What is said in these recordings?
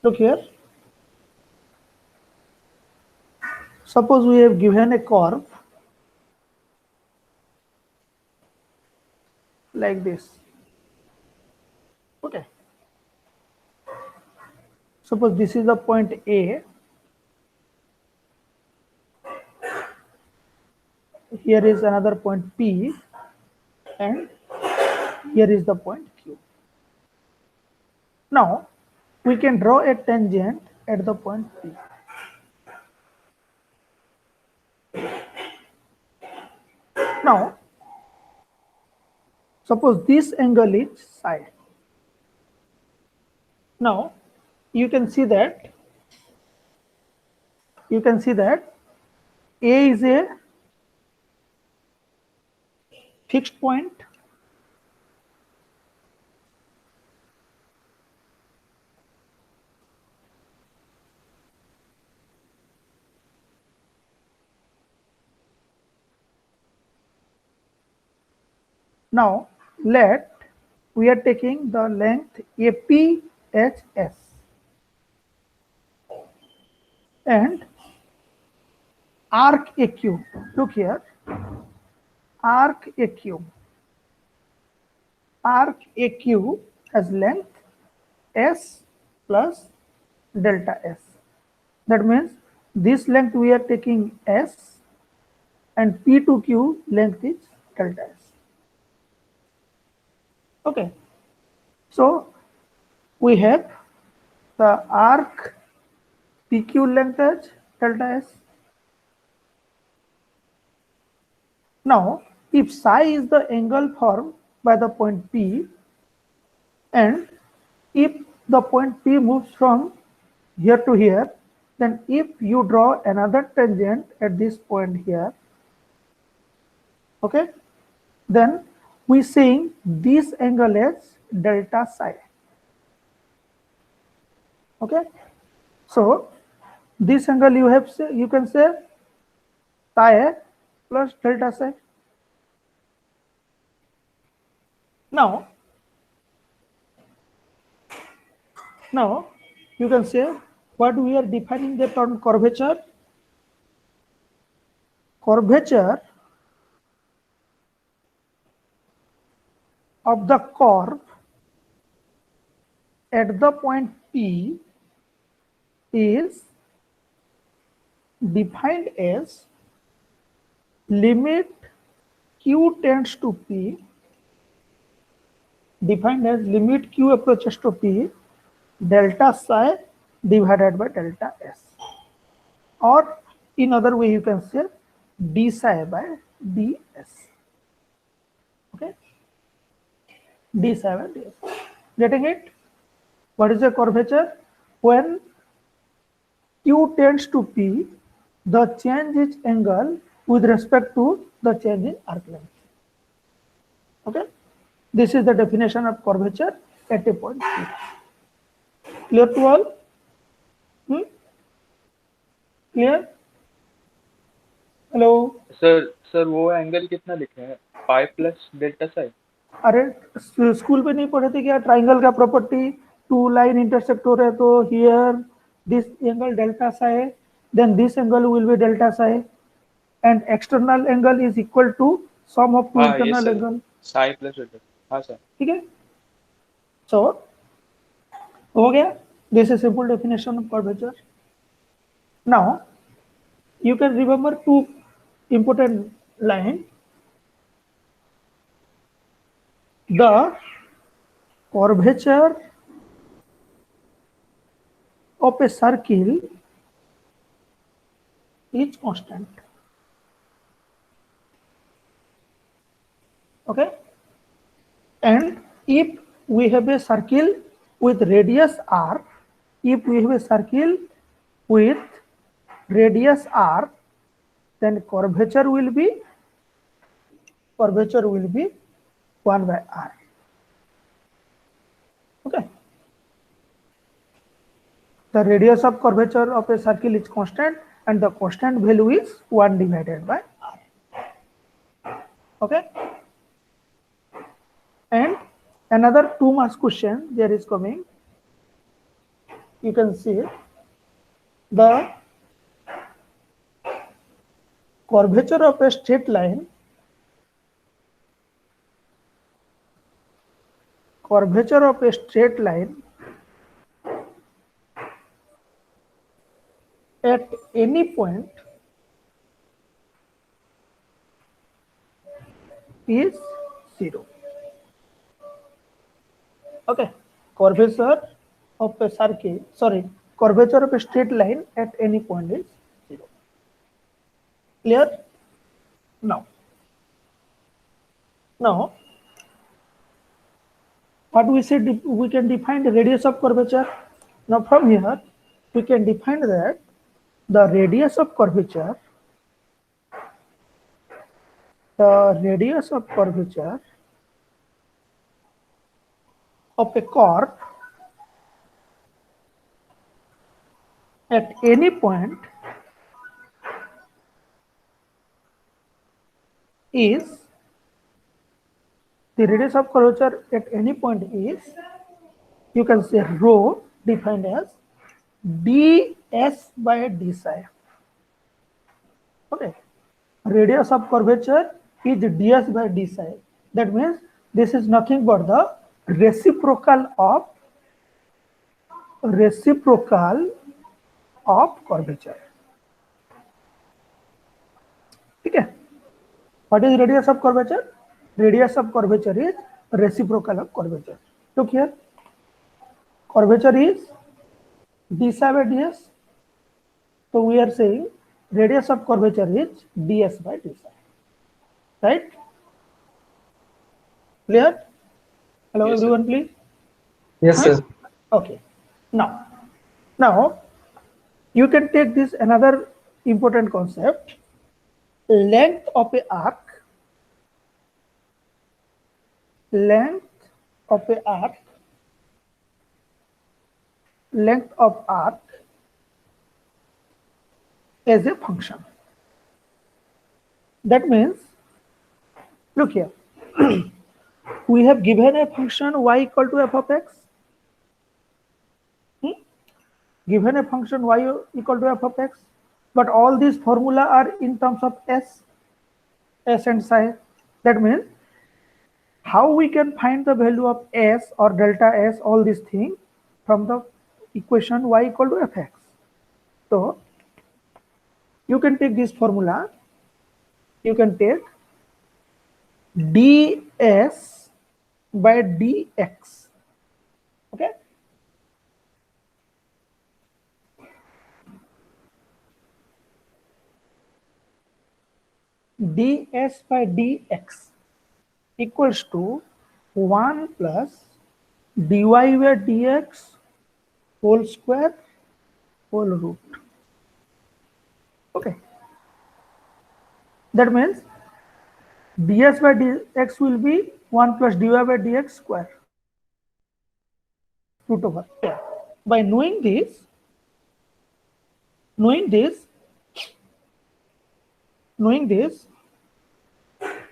Look here. Suppose we have given a curve like this. Okay. Suppose this is the point A. Here is another point P, and here is the point Q. Now we can draw a tangent at the point P. Now suppose this angle is psi. Now you can see that A is a fixed point. Now let we are taking the length APHS and arc AQ. Look here, arc AQ. Arc AQ has length S plus delta S. That means this length we are taking S and P to Q length is delta S. Okay. So we have the arc PQ length as delta S. Now, if psi is the angle formed by the point P, and if the point P moves from here to here, then if you draw another tangent at this point here, okay, then we saying this angle is delta psi. Okay, so this angle you can say psi plus delta psi. Now you can say what we are defining the term curvature. Curvature of the curve at the point P is defined as limit Q tends to P, defined as limit Q approaches to P, delta psi divided by delta S, or in other way you can say d psi by ds. Okay, d psi by ds. Getting it? What is the curvature? When Q tends to P, the change is angle with respect to the change in arc length. Okay, this is the definition of curvature at a point P. Clear to all? Clear? Hello? Sir वो angle कितना लिखे हैं? Pi plus delta Sai. अरे school पे नहीं पढ़े थे क्या ट्राइंगल का प्रॉपर्टी? टू लाइन इंटरसेक्ट हो रहे तो here this angle delta psi, then this angle will be delta psi, and external angle is equal to sum of two internal angle psi plus delta. हाँ sir. ठीक है, so हो गया. This is simple definition of curvature. Now you can remember two important lines. The curvature of a circle is constant. Okay, and if we have a circle with radius r, then curvature will be 1 by r. Okay, the radius of curvature of a circle is constant and the constant value is 1 divided by r. Okay, and another 2 marks question there is coming. you can see the curvature of a straight line, curvature of a straight line at any point is 0. Okay, curvature of a circle, sorry, curvature of a straight line at any point is 0. Clear? Now, what we said, we can define the radius of curvature. Now from here, we can define that the radius of curvature, of a curve at any point is, the radius of curvature at any point is, you can say rho, defined as ds by d psi. Okay, radius of curvature is ds by d psi. That means this is nothing but the reciprocal of curvature. Okay, what is radius of curvature? Radius of curvature is reciprocal of curvature. Look here, curvature is d psi by ds. So we are saying radius of curvature is ds by d psi. Right? Clear? Hello, Yes, everyone, sir. please. Yes, sir. Okay. Now you can take this another important concept. Length of a arc. Length of arc as a function. That means, look here, we have given a function y equal to f of x. Given a function y equal to f of x, but all these formula are in terms of s and psi. That means how we can find the value of s or delta s, all these things, from the equation y equal to fx. So you can take this formula, you can take ds by dx. Okay, ds by dx equals to 1 plus dy by dx whole square whole root. Okay, that means ds by dx will be 1 plus dy by dx square root over. By knowing this,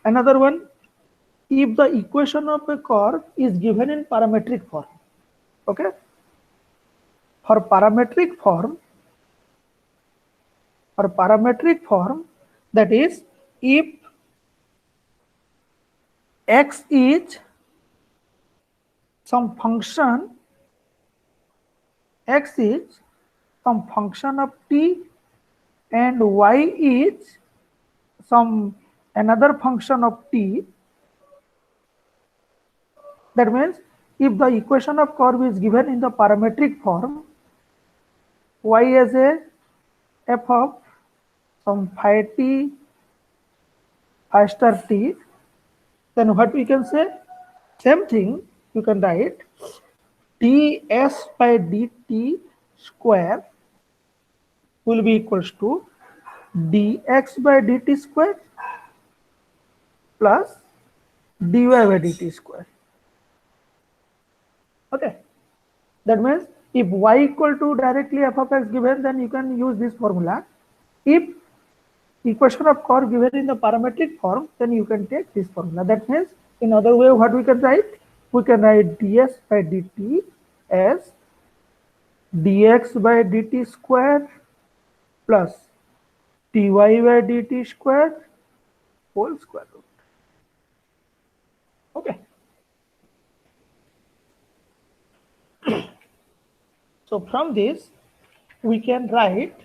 another one, if the equation of a curve is given in parametric form, okay, for parametric form, that is, if x is some function, of t, and y is some another function of t. That means if the equation of curve is given in the parametric form, y as a f of some phi t, phi star t, then what we can say? Same thing, you can write ds by dt square will be equals to dx by dt square plus dy by dt square. Okay, that means if y equal to directly f of x given, then you can use this formula. If equation of curve given in the parametric form, then you can take this formula. That means, in other way, what we can write? We can write ds by dt as dx by dt square plus dy by dt square whole square root. Okay. So from this, we can write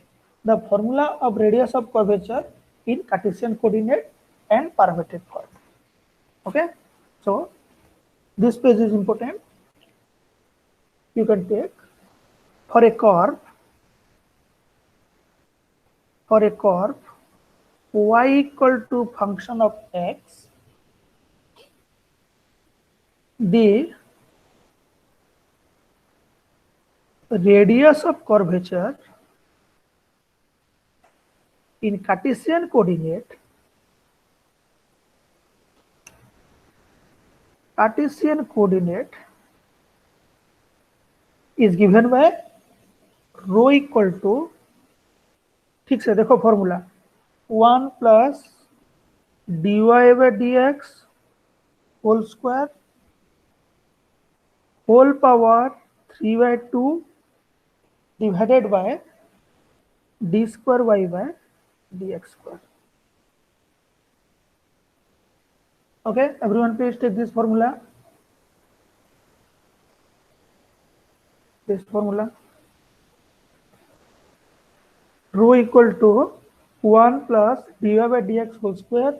the formula of radius of curvature in Cartesian coordinate and parametric form. Okay. So this page is important. You can take for a curve y equal to function of x, the radius of curvature in Cartesian coordinate is given by rho equal to, ठीक से देखो formula 1 plus dy by dx whole square whole power 3 by 2 divided by d square y by dx square. Okay, everyone please take this formula. Rho equal to 1 plus dy by dx whole square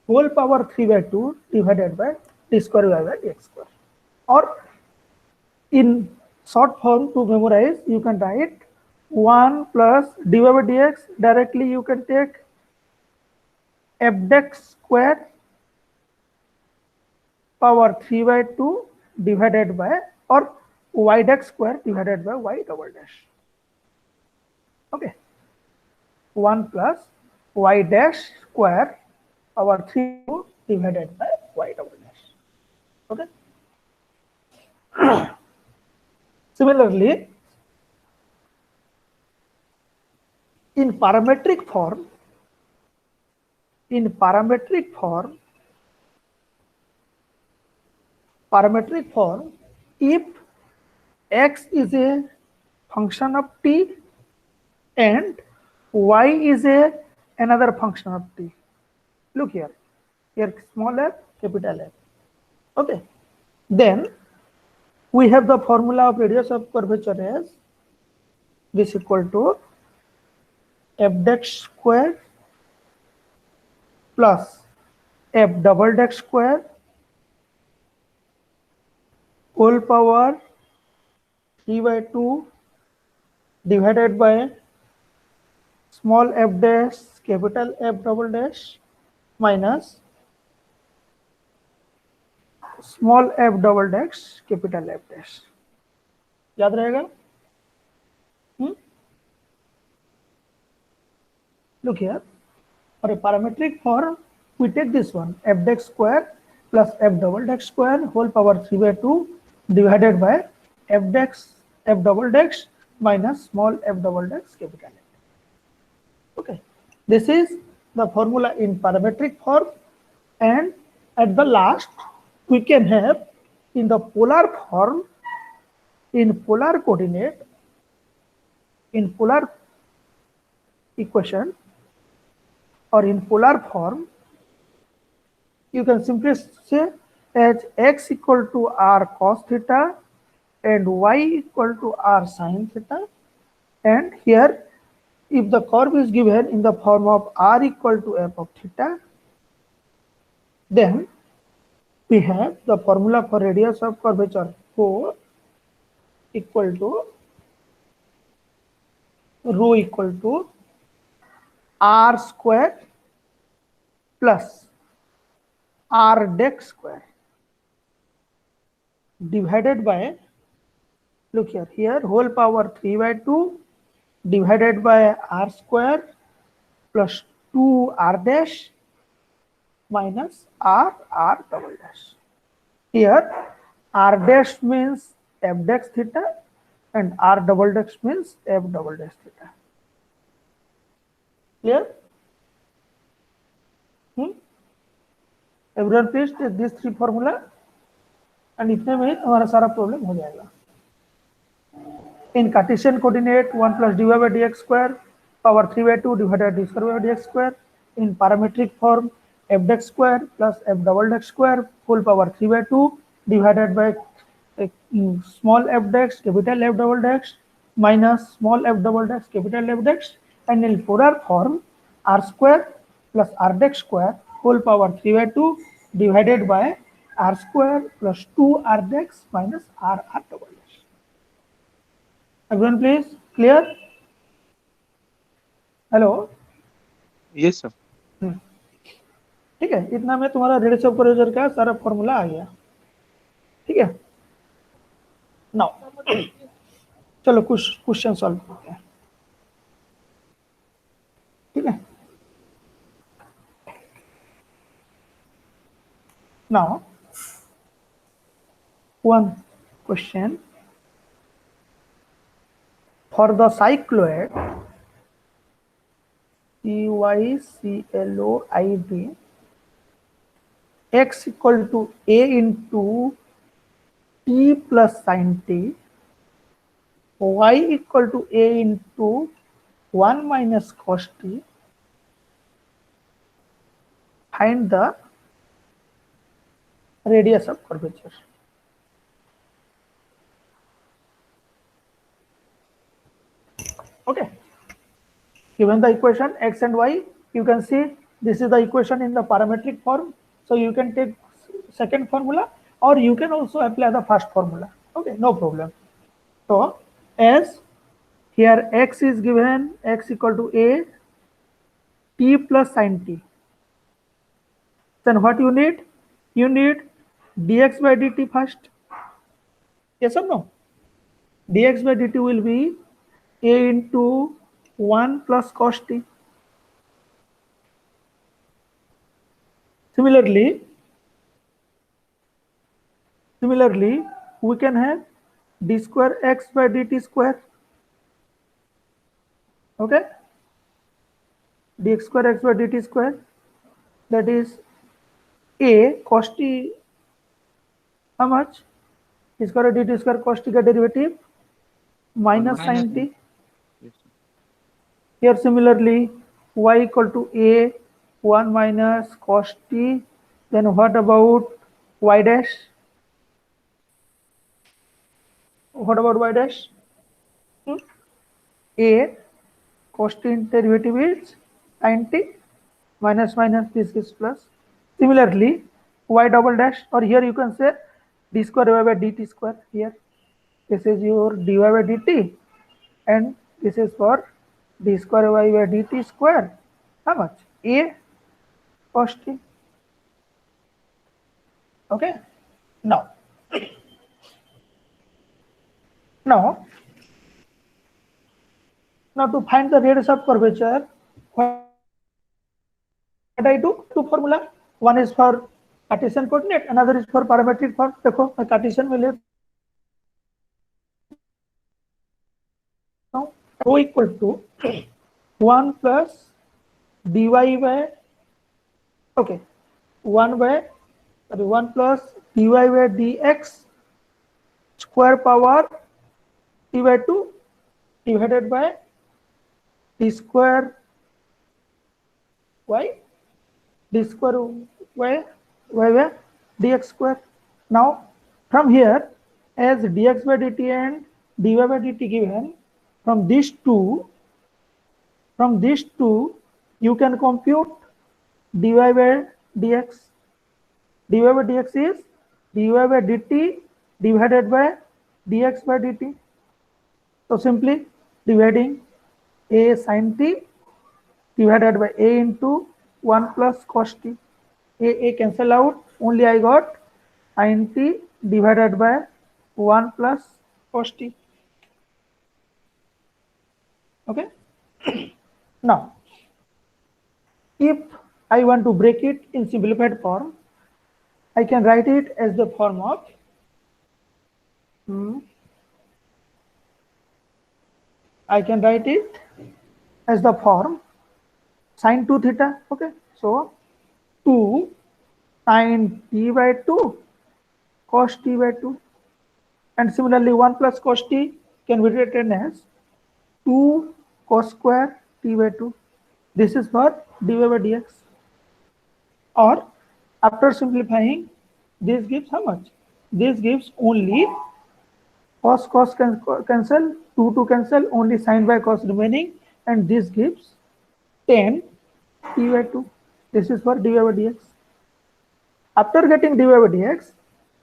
whole power 3 by 2 divided by d square y by dx square. Or in short form to memorize, you can write 1 plus dy by dx. Directly you can take f dex square power 3 by 2 divided by, or y dex square divided by y double dash. Okay. 1 plus y dash square power 3 divided by y double dash. Okay. Similarly, in parametric form, if x is a function of t and y is another function of t. Look here small f, capital F. Okay. Then we have the formula of radius of curvature as this equal to f dex square plus f double dex square whole power 3 by 2 divided by small f dash capital F double dash minus small f double dash capital F dash. याद रहेगा? Look here, for a parametric form, we take this one f dex square plus f double dex square whole power 3 by 2 divided by f dex f double dex minus small f double dex capital F. Okay, this is the formula in parametric form, and at the last we can have in the polar form, in polar coordinate, in polar equation or in polar form, you can simply say as x equal to r cos theta and y equal to r sin theta, and here if the curve is given in the form of r equal to f of theta, then we have the formula for radius of curvature rho equal to r square plus r dex square divided by, look here whole power 3 by 2 divided by r square plus 2 r dash minus r double dash. Here r dash means f dex theta and r double dash means f double dash theta. Clear? Everyone please take these three formula, and इतने में हमारा सारा problem हो जाएगा. In Cartesian coordinate, 1 plus dy by dx square power 3 by 2 divided by d square by dx square. In parametric form, f dex square plus f double dex square whole power 3 by 2 divided by small f dex capital F double dex minus small f double dex capital F dex. And in polar form, r square plus r dex square whole power 3 by 2 divided by r square plus 2 r dex minus r double dex. Everyone please clear? Hello. Yes sir. ठीक है, इतना में तुम्हारा radius of curvature का सारा formula आ गया. ठीक है, नाउ चलो कुछ क्वेश्चन सॉल्व करते हैं. ठीक है, now one question for the cycloid CYCLOID x equal to a into t plus sin t, y equal to a into 1 minus cos t. Find the radius of curvature. Okay, given the equation x and y, you can see this is the equation in the parametric form, so you can take second formula or you can also apply the first formula. Okay, no problem. So as here x is given, x equal to a t plus sin t, then what you need? You need dx by dt first. Yes or no? Dx by dt will be a into 1 plus cos t. Similarly, we can have d square x by dt square. Okay, dx square x by dt square, that is a cos t. How much? d square dt square cos t का derivative minus sin t. Here similarly, y equal to a 1 minus cos t. Then what about y dash? What about y dash? A cos t derivative is sin t minus this is plus. Similarly, y double dash, or here you can say d square y by dt square. Here this is your dy by dt and this is for d square y by dt square. How much? A cos t. Okay, now to find the radius of curvature, what I do? Two formula. One is for Cartesian coordinate, another is for parametric form. देखो मैं Cartesian में ले rho equal to 1 plus dy by 1 plus dy by dx square power t by 2 divided by d square y by dx square. Now from here, as dx by dt and dy by dt given, from these two you can compute dy by dx. dy by dx is dy by dt divided by dx by dt. So simply dividing a sin t divided by a into 1 plus cos t. A cancel out, only I got sin t divided by 1 plus cos t. Okay. Now, if I want to break it in simplified form, I can write it as the form of sin 2 theta. Okay, so 2 sin t by 2 cos t by 2, and similarly 1 plus cos t can be written as 2 cos square t by 2. This is for dy by dx. Or after simplifying, this gives how much? This gives only cos can cancel, 2 cancel, only sin by cos remaining, and this gives 10 t by 2. This is for dy by dx. After getting dy by dx,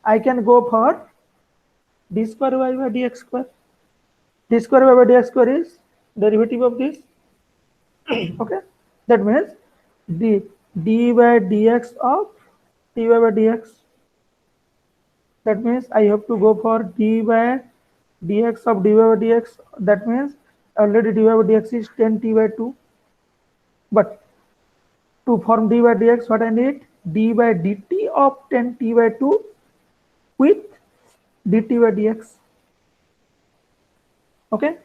I can go for d square y by dx square. D square y by dx square is derivative of this. Okay, that means the dy by dx of dy by dx. That means I have to go for dy by dx of dy by dx. That means already dy by dx is 10 t by 2. But to form dy by dx, what I need? D by dt of 10 t by 2 with dt by dx. Okay,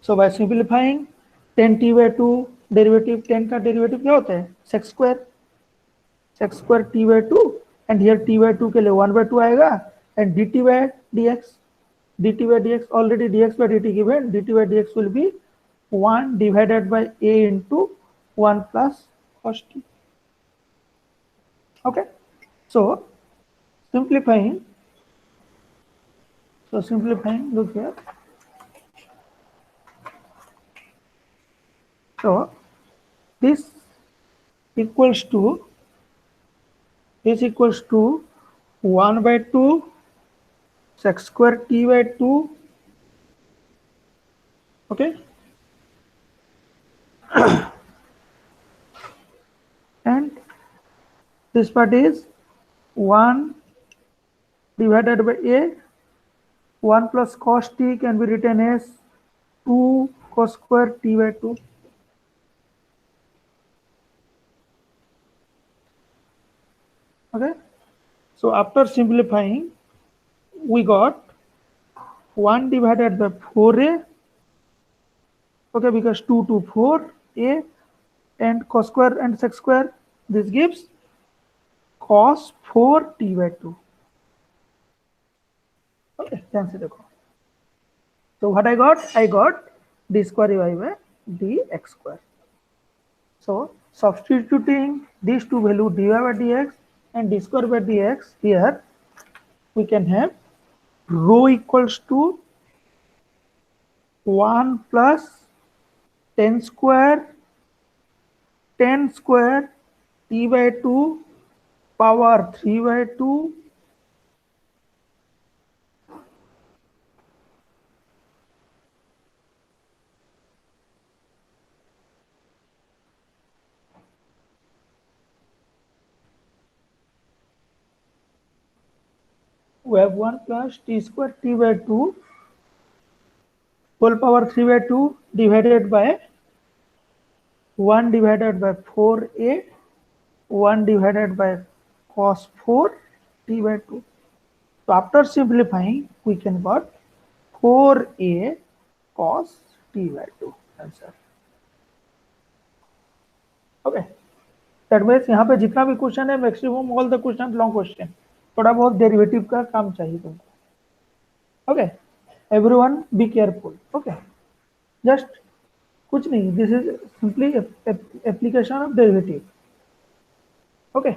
so by simplifying 10 t by 2 derivative 10 का derivative क्या होता है? sec square t by 2, and here t by 2 के लिए 1 by 2 आएगा, and dt by dx already dx by dt given, dt by dx will be 1 divided by a into 1 plus cos t. Okay, so simplifying, look here. So this equals to 1 by 2 sec square t by 2. Okay, and this part is 1 divided by a. 1 plus cos t can be written as 2 cos square t by 2. Okay, so after simplifying, we got 1 divided by 4a. Okay, because 2 to 4a, and cos square and sec square, this gives cos 4 t by 2. Okay, cancel the cos. So what I got d square y by dx square. So substituting these two value dy by dx and d square by dx, here we can have rho equals to 1 plus 10 square t by 2 power 3 by 2 we have 1 plus t square t by 2 whole power 3 by 2 divided by 1 divided by 4a, 1 divided by cos 4 t by 2. So after simplifying, we can got 4a cos t by 2 answer. Okay, that means यहाँ पे जितना भी question है, maximum all the question long question, थोड़ा बहुत derivative का काम चाहिए तुमको. Okay, everyone be careful. Okay, just कुछ नहीं, this is simply application of derivative. Okay,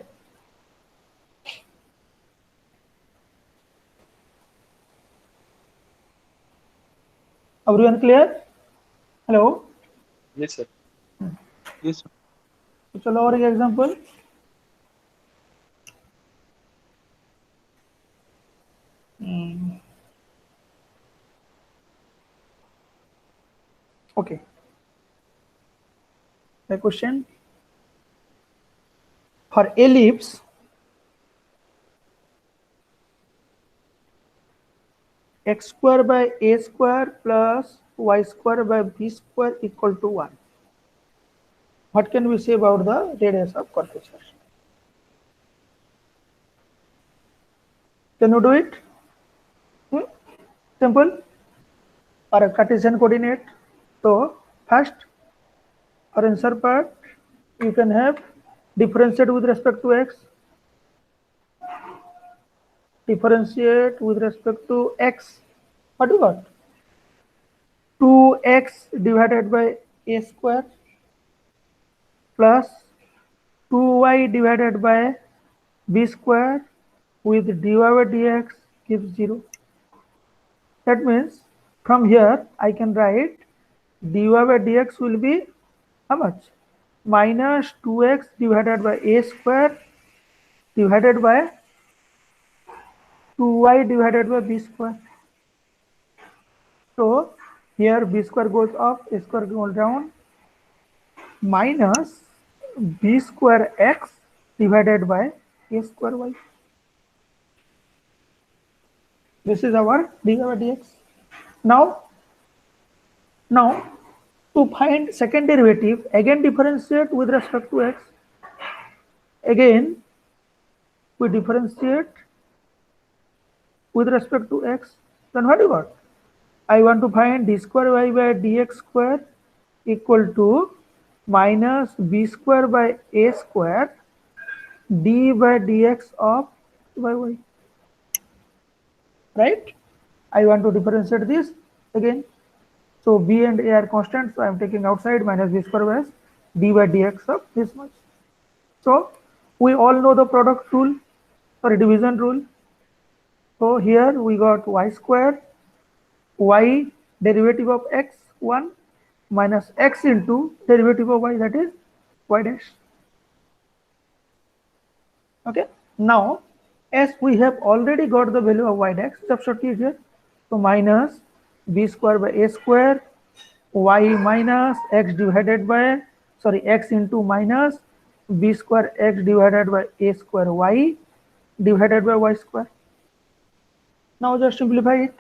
everyone clear? Hello, yes sir. Yes sir. तो चलो और एक example. Okay, the question for ellipse x square by a square plus y square by b square equal to 1. What can we say about the radius of curvature? Can you do it? Simple. Or a Cartesian coordinate. So first, our answer part, you can have differentiate with respect to x. Differentiate with respect to x. What you got? 2x divided by a square plus 2y divided by b square with dy by dx gives 0. That means from here I can write dy by dx will be how much? Minus 2x divided by a square divided by 2y divided by b square. So here b square goes up, a square goes down, minus b square x divided by a square y. This is our dy by dx. Now to find second derivative, again differentiate with respect to x. Again we differentiate with respect to x. Then what do you got? I want to find d square y by dx square equal to minus b square by a square d by dx of by y. Right? I want to differentiate this again. So b and a are constant, so I am taking outside minus b square by d by dx of this much. So we all know the product rule or division rule. So here we got y square, y derivative of x 1 minus x into derivative of y, that is y dash. Okay. Now as we have already got the value of y dash, substitute here. So minus b square by a square, y minus x divided by, sorry, x into minus b square x divided by a square y divided by y square. Now just simplify it.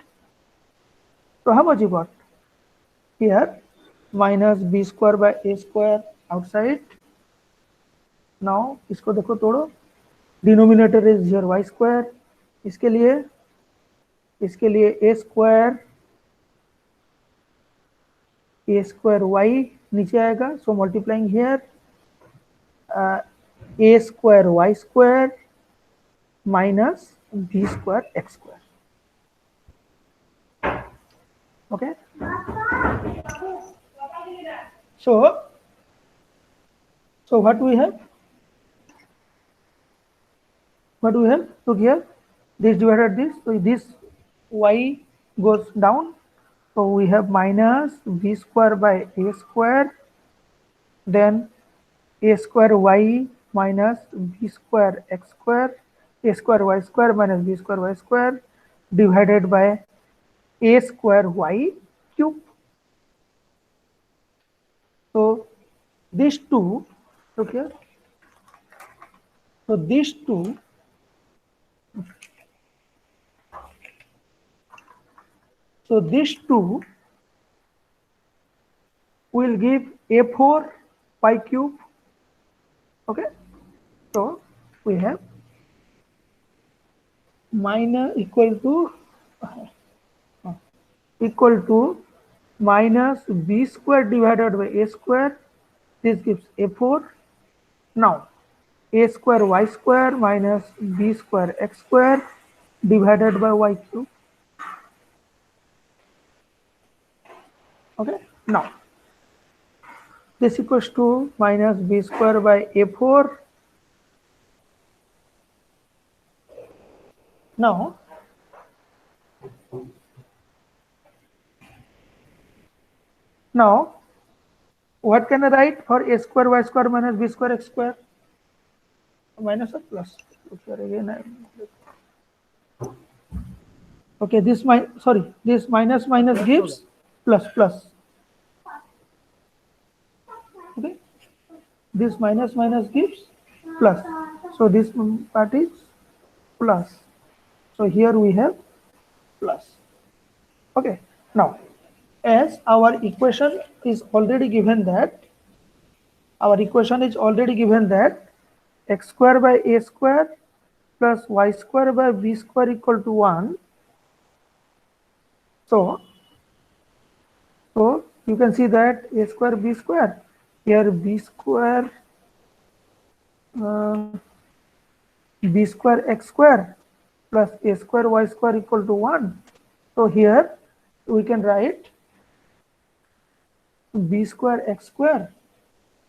So how much you got? Here minus b square by a square outside. Now इसको देखो तोड़ो, denominator is here y square, इसके लिए a square y नीचे आएगा, so multiplying here a square y square minus b square x square. Okay. So what we have? Look here, this divided this, so this y goes down, so we have minus b square by a square, then a square y minus b square x square, a square y square minus b square y square divided by a square y cube. So these two, look here, so these two will give a4 pi cube. Okay, so we have minus equal to minus b square divided by a square, this gives a4. Now a square y square minus b square x square divided by y cube. Okay, now this equals to minus b square by a4. Now what can I write for a square y square minus b square x square? Minus or plus? Look here again. Okay, this minus gives plus. Okay, this minus gives plus, so this part is plus, so here we have plus. Okay, now as our equation is already given that x square by a square plus y square by b square equal to 1. So you can see that a square b square, here b square x square plus a square y square equal to 1. So here we can write b square x square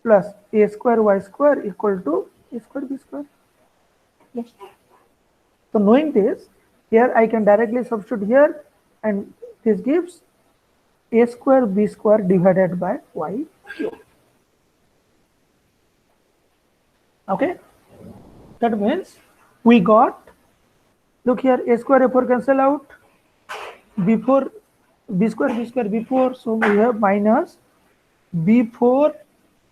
plus a square y square equal to a square b square. Yes. So knowing this, here I can directly substitute here, and this gives a square b square divided by y cube. Okay, that means we got, look here, a square a4 cancel out, before b square before, so we have minus b4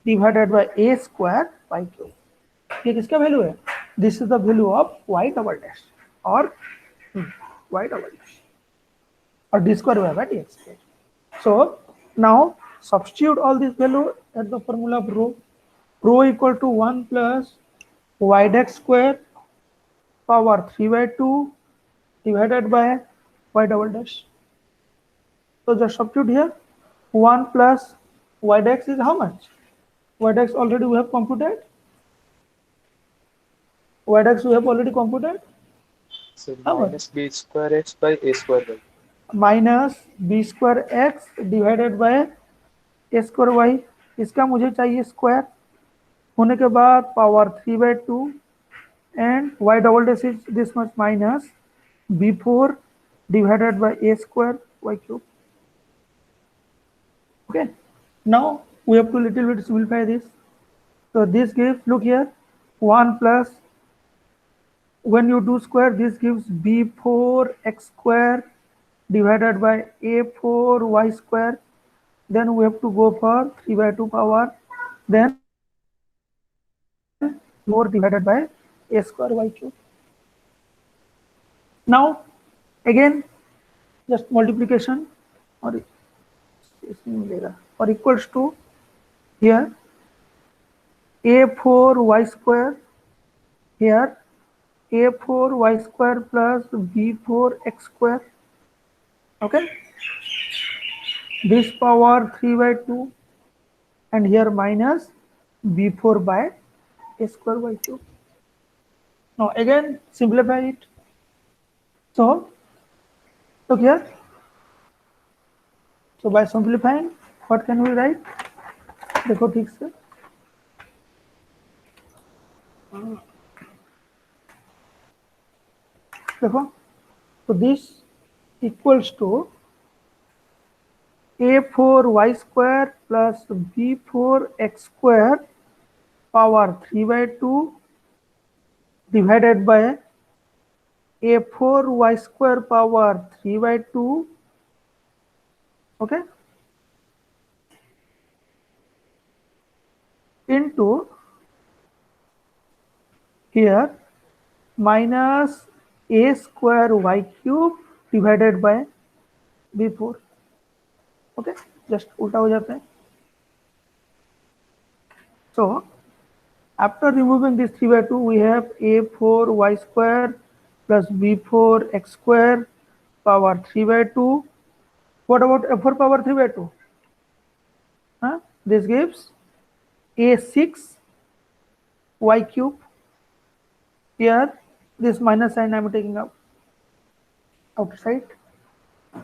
divided by a square y cube. ये किसका value है? This is the value of y double dash और y double dash or d square y by dx square. So now substitute all this value at the formula of rho. Rho equal to 1 plus y dex square power 3 by 2 divided by y double dash. So just substitute here. 1 plus y dex is how much? Y dex already we have computed. Y dex we have already computed. So how minus b square x by a square y. Minus B square X divided by A square Y, इसका मुझे चाहिए square होने के बाद power 3 by 2 and Y double dash is this much minus b4 divided by a square y cube. Okay, now we have to little bit simplify this. So this gives, look here, 1 plus, when you do square, this gives b4 x square divided by a4 y square. Then we have to go for 3 by 2 power, then 4 divided by a square y cube. Now again just multiplication or equals to here a4 y square, here a4 y square plus b4 x square. Okay, this power 3 by 2 and here minus b4 by a square y cube. Now again simplify it. So look here. So by simplifying, what can we write? देखो ठीक से. देखो, so this equals to a4 y square plus b4 x square power 3 by 2 divided by a4 y square power 3 by 2. Okay, into here minus a square y cube divided by b4. Okay, just उल्टा हो जाता है. So after removing this 3 by 2, we have a4 y square plus b4 x square power 3 by 2. What about f4 power 3 by 2? This gives a6 y cube. Here this minus sign I am taking up outside.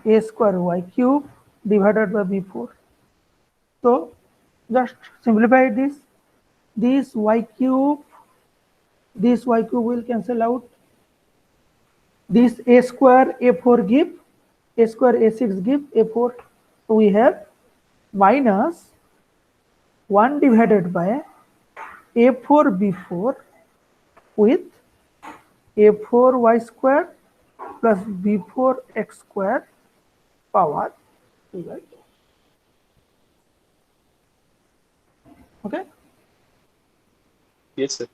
A square y cube divided by b4. So just simplify this. This y cube will cancel out. This a square a4 give a square a6 give a4. So we have minus 1 divided by a4 b4 with a4 y square plus b4 x square power 3 by 2. Okay. Yes, sir.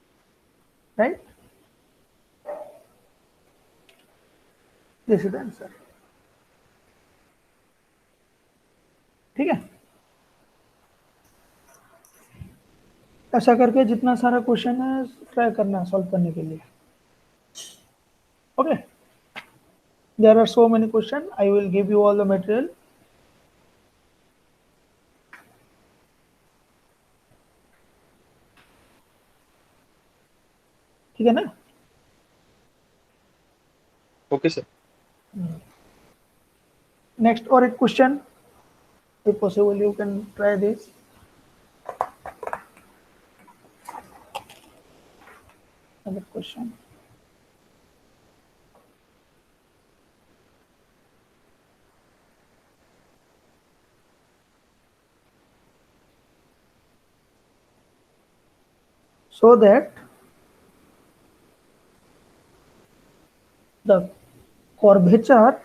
Right? This is the answer. ठीक है, ऐसा करके जितना सारा question है try करना solve करने के लिए. Okay, there are so many question. I will give you all the material. ठीक है ना? Okay sir. नेक्स्ट और एक question If possible, you can try this. Another question. So that the curvature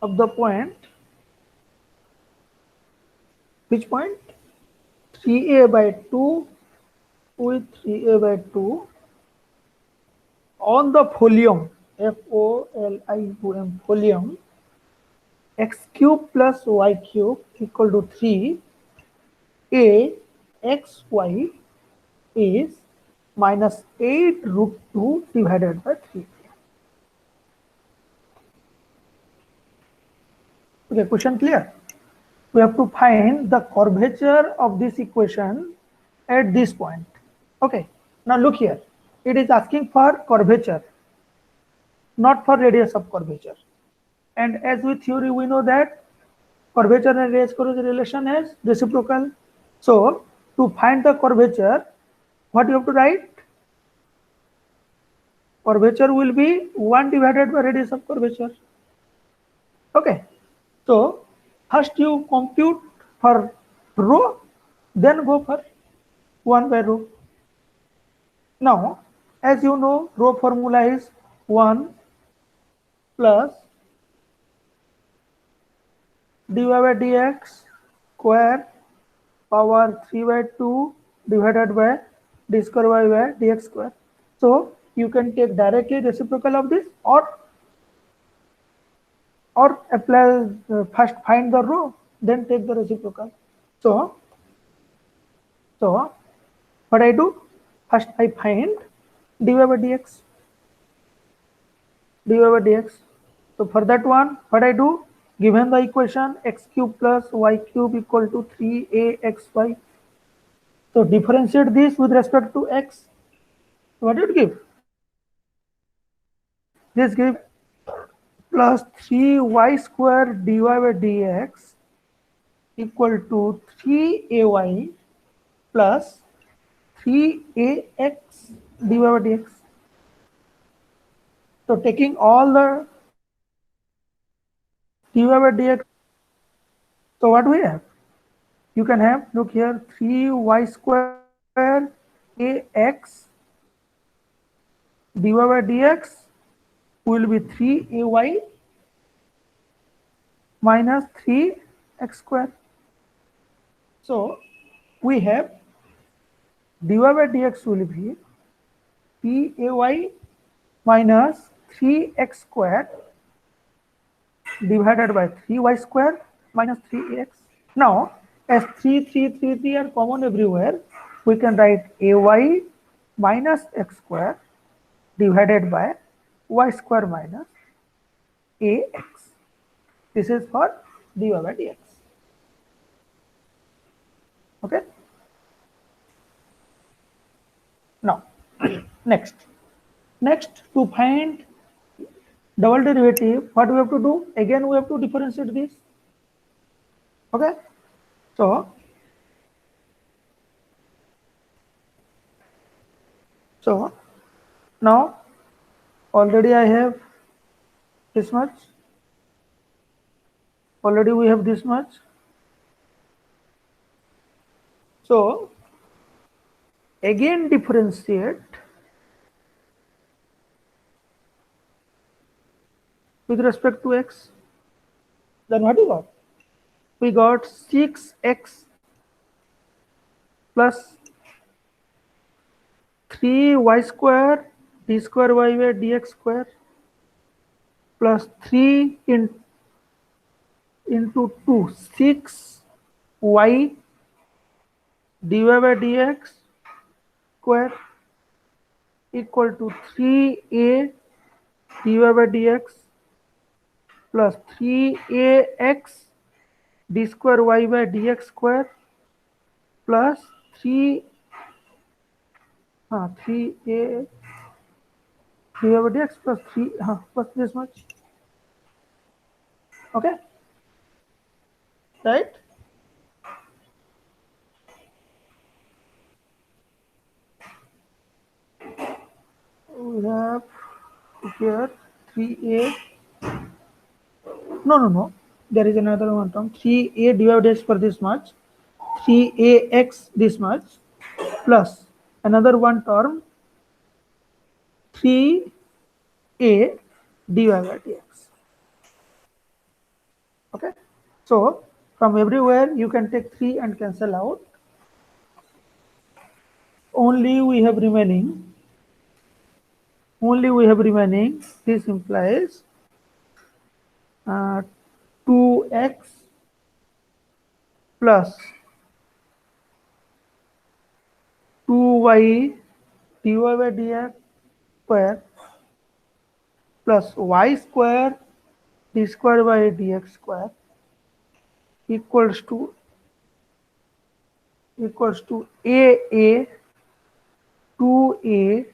of the point, which point? 3a by 2 with 3a by 2 on the folium, FOLIUM, folium, x cube plus y cube equal to 3, a xy is minus 8 root 2 divided by 3. Okay, question clear? We have to find the curvature of this equation at this point. Okay, now look here. It is asking for curvature, not for radius of curvature. And as with theory, we know that curvature and radius curvature relation is reciprocal. So to find the curvature, what you have to write? Curvature will be 1 divided by radius of curvature. Okay, so first you compute for rho, then go for 1 by rho. Now, as you know, rho formula is 1 plus dy by dx square power 3 by 2 divided by d square y by dx square. So you can take directly reciprocal of this, or apply first find the rho, then take the reciprocal. So what I do? First I find dy by dx. So for that one, what I do? Given the equation x cube plus y cube equal to 3axy. So differentiate this with respect to x. What did it give? This gives plus 3y square dy by dx equal to 3ay plus 3ax dy by dx. So taking all the dy by dx, so what we have? You can have, look here, 3y square ax dy by dx will be 3ay minus 3x square. So we have dy by dx will be 3ay minus 3x square divided by 3y square minus 3ax. Now, as 3, 3, 3, 3 are common everywhere, we can write ay minus x square divided by y square minus ax. This is for dy by dx. Okay. Now, next to find double derivative, what we have to do? Again, we have to differentiate this. Okay. So now already I have this much. Already we have this much. So again differentiate with respect to x. Then what we got? We got 6x plus 3y square d square y by dx square plus 3 into 2, 6y dy by dx square equal to 3a dy by dx plus 3ax d square y by dx square plus 3a dy by dx plus 3 plus this much. Okay, right? We have here 3a. No. There is another one term. 3a divided for this much. 3ax this much plus another one term 3a dy by dx. Okay. So from everywhere you can take 3 and cancel out. Only we have remaining. This implies 2x plus 2y dy by dx square plus y square d square by dx square equals to a 2a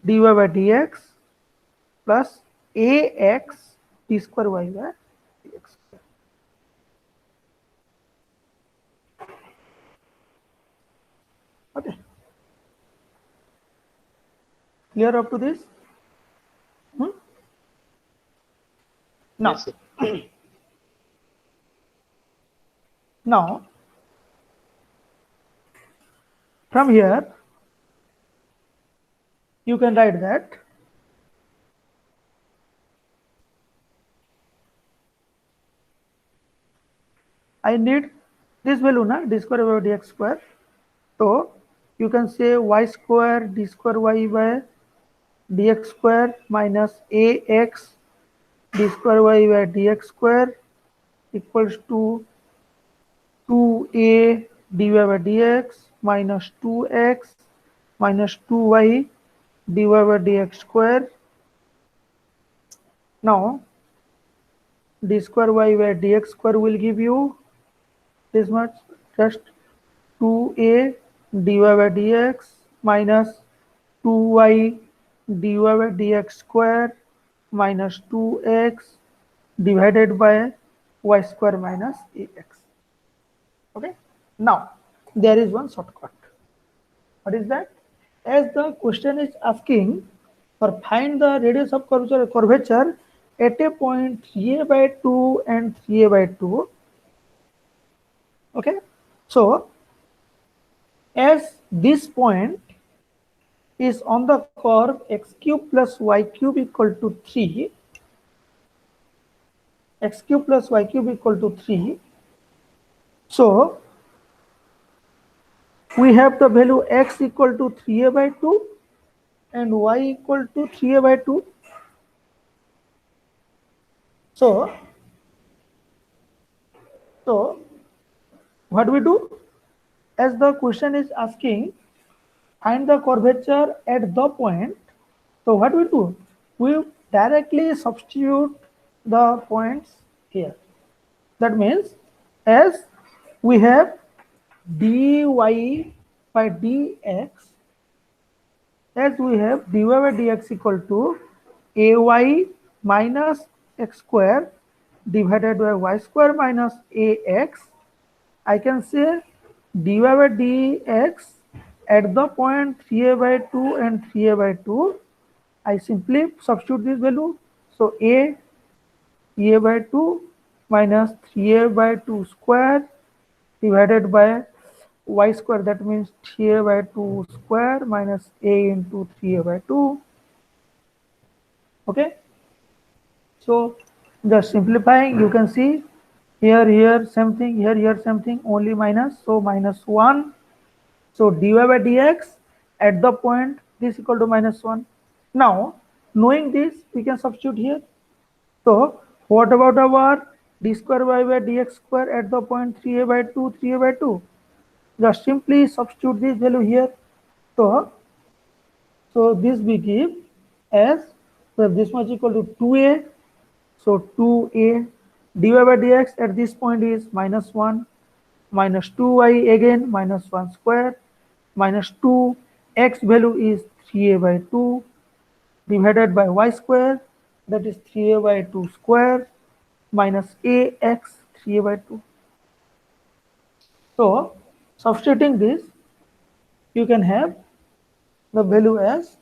dy by dx plus ax d square y by dx square. Okay. Clear up to this? Now, Yes, sir. now from here you can write that I need this value na d square by dx square. So you can say y square d square y by dx square minus ax d square y by dx square equals to 2a dy by dx minus 2x minus 2y dy by dx square. Now d square y by dx square will give you this much, just 2a dy by dx minus 2y dy by dx square minus 2x divided by y square minus ax. Okay. Now there is one shortcut. What is that? As the question is asking for find the radius of curvature at a point 3a by 2 and 3a by 2. Okay. So as this point is on the curve x cube plus y cube equal to 3, x cube plus y cube equal to 3. So we have the value x equal to 3a by 2 and y equal to 3a by 2. So what we do? As the question is asking, find the curvature at the point. So what we do? We directly substitute the points here. That means as we have dy by dx, as we have dy by dx equal to ay minus x square divided by y square minus ax, I can say dy by dx at the point 3a by 2 and 3a by 2, I simply substitute this value. So a by 2 minus 3a by 2 square divided by y square, that means 3a by 2 square minus a into 3a by 2. Okay. So just simplifying, you can see here same thing, here same thing, only minus, so minus 1. So dy by dx at the point this equal to minus 1. Now knowing this, we can substitute here. So what about our d square y by dx square at the point 3a by 2, 3a by 2? Just simply substitute this value here. So this we give as, so this much equal to 2a. So 2a dy by dx at this point is -1, minus 2y again minus 1 square, minus 2, x value is 3a by 2 divided by y square, that is 3a by 2 square minus ax 3a by 2. So substituting this, you can have the value as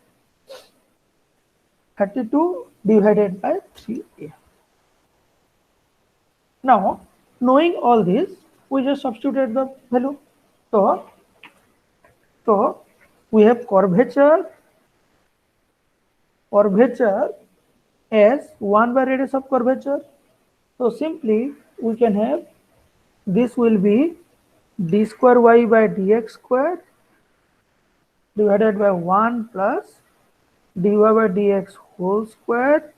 32 divided by 3a. Now, knowing all this, we just substitute the value. So we have curvature as 1 by radius of curvature. So simply we can have this will be d square y by dx square divided by 1 plus dy by dx whole square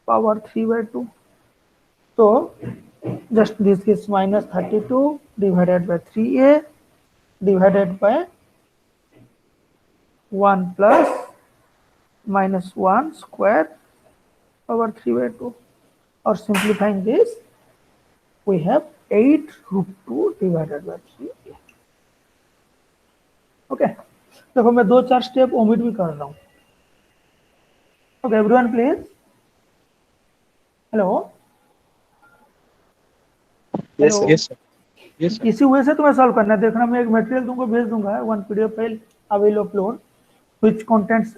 power 3 by 2. So just this is minus 32 divided by 3a divided by 1 plus minus 1 square power 3 by 2, or simplifying this we have 8 root 2 divided by 3a. Okay, देखो मैं 2-4 step omit भी कर रहा हूँ. Okay everyone please. Hello. Yes, sir. Yes, sir. Yes, sir. इसी वजह से तुम्हें सॉल्व करना है. देखना मैं एक मटेरियल तुमको भेज दूंगा, one PDF file I will upload which contains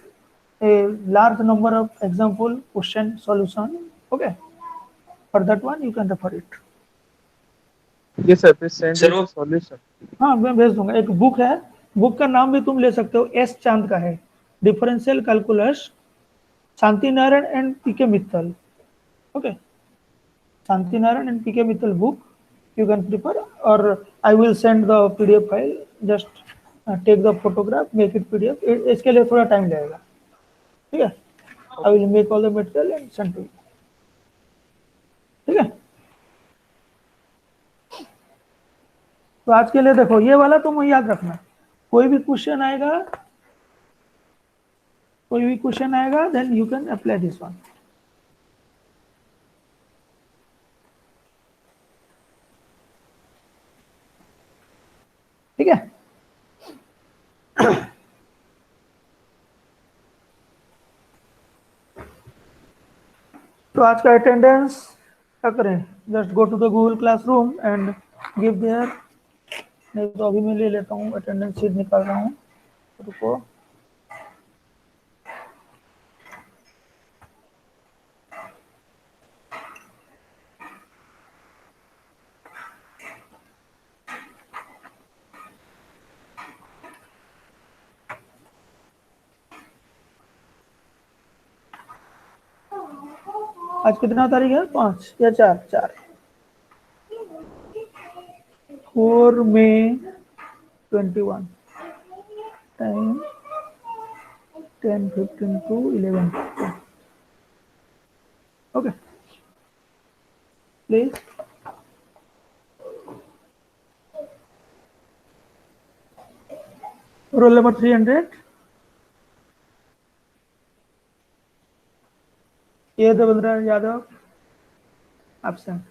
a large number of example question solution. Okay, for that one you can refer it. Yes, sir. Please send the solution. हाँ मैं भेज दूंगा. एक बुक है, book का नाम भी तुम ले सकते हो, एस चांद का है, differential calculus, Shanti Narayan and PK Mittal. Okay, Shanti Narayan and PK Mittal book you can prepare, or I will send the PDF file. Just take the photograph, make it PDF. इसके लिए थोड़ा टाइम लगेगा. ठीक है, I will make all the material and send to you. ठीक है. तो आज के लिए देखो ये वाला तुम याद रखना. कोई भी क्वेश्चन आएगा then you can apply this one. ठीक है. तो आज का अटेंडेंस क्या करें? Just go to the Google classroom and give there. नहीं तो अभी मैं ले लेता हूँ, अटेंडेंस शीट निकाल रहा हूँ. रुको. आज कितना तारीख है? 5 या 4? 4 May 21. Time 10:15 to 11:15. Okay please. Roll number 300. A Devendra Yadav absent.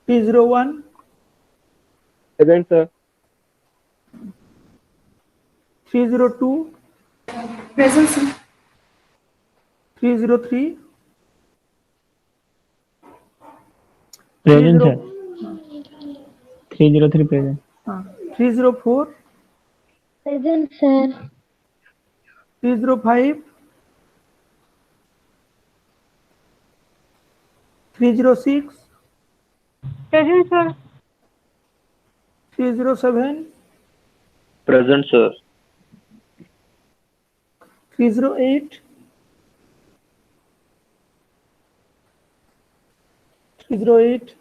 T01 Present, sir. 302 Present, sir. 303 present है. 303 present. 304 Present, sir. 305 306 Present, sir. 307 Present, sir. 308 308.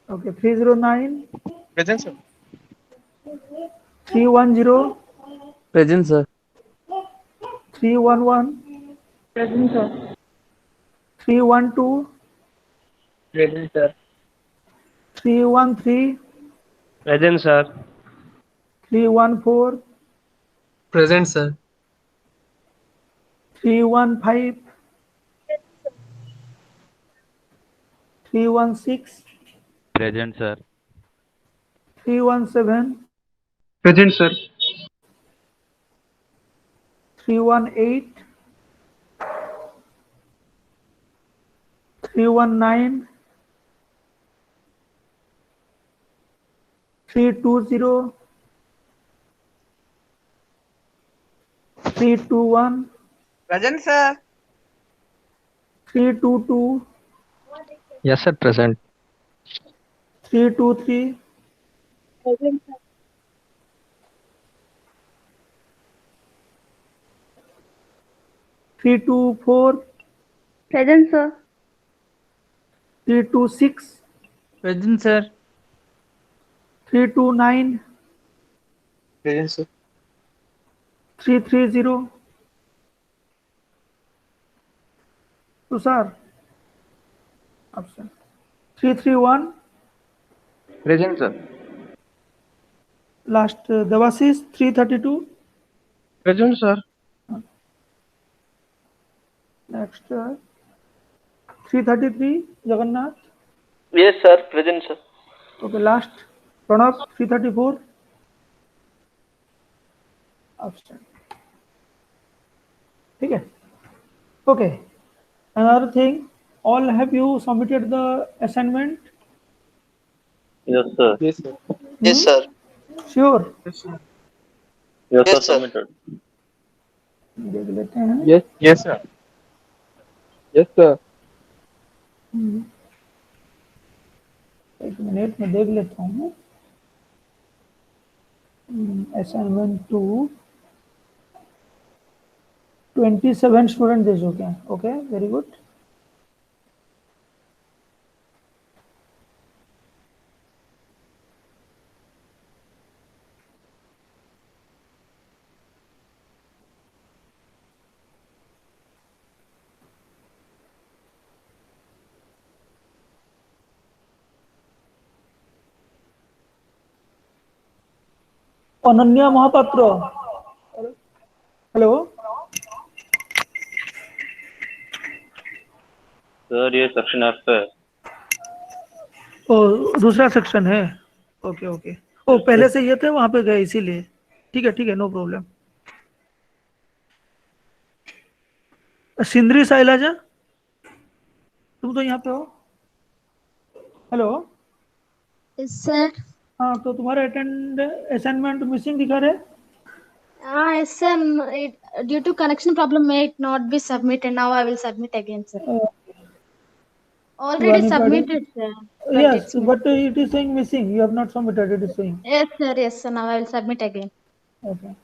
Okay, 309 Present, sir. 310 Present, sir. 311 Present, sir. 312 Present, sir. 313 Present, sir. 314 Present, sir. 315 316, Present, sir. 317, Present, sir. 318, 319, 320, 321, Present, sir. 322, Yes, sir. Present. 323, Present, sir. 324, Present, sir. 326, Present, sir. 329, Present, sir. 330. Tushar, absent. 331, Present, sir. last Devasis, 332. Present, sir. Next 333, Jagannath. Yes, sir. Present, sir. Okay, last Pranav, 334. Absent. ठीक है. Okay. Another thing, all have you submitted the assignment? Yes, sir. Yes, sir. Yes, sir. Sure. Yes, sir. Submitted. देख लेते हैं. Yes. Yes, sir. Yes, sir. एक minute में देख लेता हूँ. असाइनमेंट 2 27 स्टूडेंट दे चुके हैं. Okay, very good. Ananya Mahapatra. Hello. Sir ये सेक्शन आपका है। ओ, दूसरा सेक्शन है. Okay okay. ओ, पहले से ये थे, वहां पे गए इसीलिए. ठीक है, नो प्रॉब्लम. सिंदरी साइलाजा, तुम तो यहाँ पे हो. हेलो. सर. हाँ, तो तुम्हारा असाइनमेंट मिसिंग दिखा रहे. Yes, sir. Due to connection problem, may it not be submitted. Now I will submit again, sir. Already Vani submitted, sir. But Yes, it's but it is saying missing. You have not submitted. It is saying. Yes, sir. Yes, sir. Now I will submit again. Okay.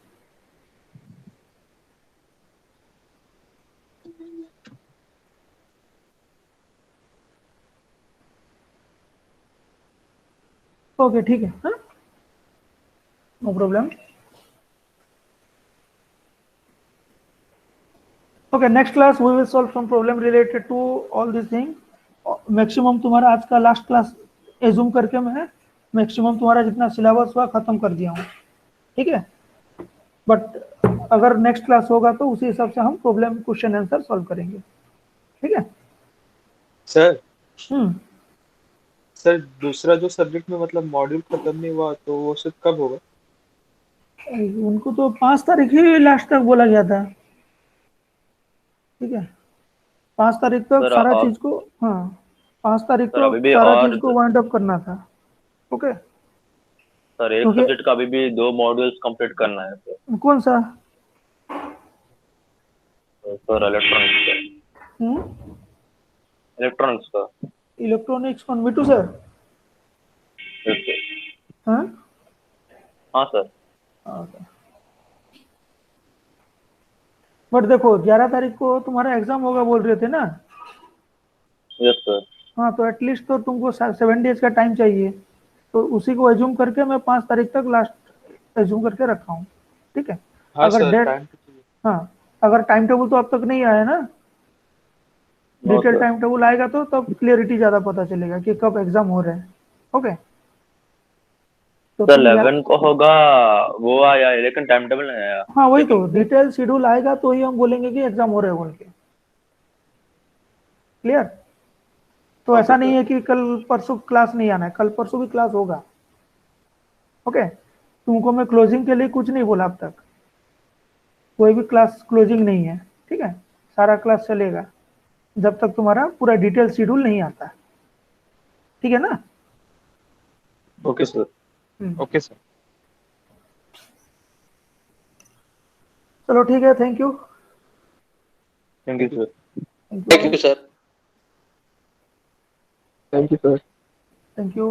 Okay, ठीक है. हाँ? No problem. Okay, next class we will solve some problem related to all these things. Maximum तुम्हारा आज का last class assume करके मैं maximum तुम्हारा जितना सिलेबस हुआ खत्म कर दिया हूँ. ठीक है. बट अगर नेक्स्ट क्लास होगा तो उसी हिसाब से हम प्रॉब्लम क्वेश्चन आंसर सॉल्व करेंगे. ठीक है. सर. सर, दूसरा जो सब्जेक्ट में मतलब मॉड्यूल खत्म नहीं हुआ तो वो सब कब होगा? उनको तो 5 तारीख ही लास्ट तक बोला गया था. ठीक है. 5 तारीख तक सर, सारा आप- चीज को. हाँ, 5 तारीख सर, तक अभी भी सारा और- चीज को वाइंड अप करना था. ओके. सर एक क्योंकि- सब्जेक्ट का अभी भी 2 मॉड्यूल्स कंप्लीट करना है सर। कौन सा? सर इलेक्ट्रॉनिक्स का। इलेक्ट्रॉनिक्स कौन? मिटू सर? ओके। हाँ. हाँ सर। ओके. बट देखो 11 तारीख को तुम्हारा एग्जाम होगा बोल रहे थे ना. Yes sir. हाँ, तो एटलीस्ट तो तुमको 7 डेज का टाइम चाहिए. तो उसी को एज्यूम करके मैं 5 तारीख तक लास्ट एज्यूम करके रखा हूँ. ठीक है. हाँ अगर सर, डेट- टाइम तो चाहिए। हाँ, अगर टाइम टेबल तो अब तक नहीं आया ना. Detail sir. टाइम टेबल आएगा तो तब क्लियरिटी ज्यादा पता चलेगा कि कब एग्जाम हो रहे हैं. ओके. तो सर तुम 11 को होगा वो आया है, लेकिन टाइम टेबल नहीं आया। हाँ, वही तो डिटेल शेड्यूल आएगा तो ही हम बोलेंगे कि एग्जाम हो रहे हैं बोल के. क्लियर. तो ऐसा नहीं है कि कल परसों क्लास नहीं आना है, कल परसों भी क्लास होगा। ओके, तुमको मैं क्लोजिंग के लिए कुछ नहीं बोला अब तक, कोई भी क्लास क्लोजिंग नहीं है, ठीक है, सारा क्लास चलेगा जब तक तुम्हारा पूरा डिटेल शेड्यूल नहीं आता, ठीक है ना? Okay sir. Okay sir. चलो ठीक है, thank you. Thank you sir. Thank you, sir. Thank you sir. Thank you.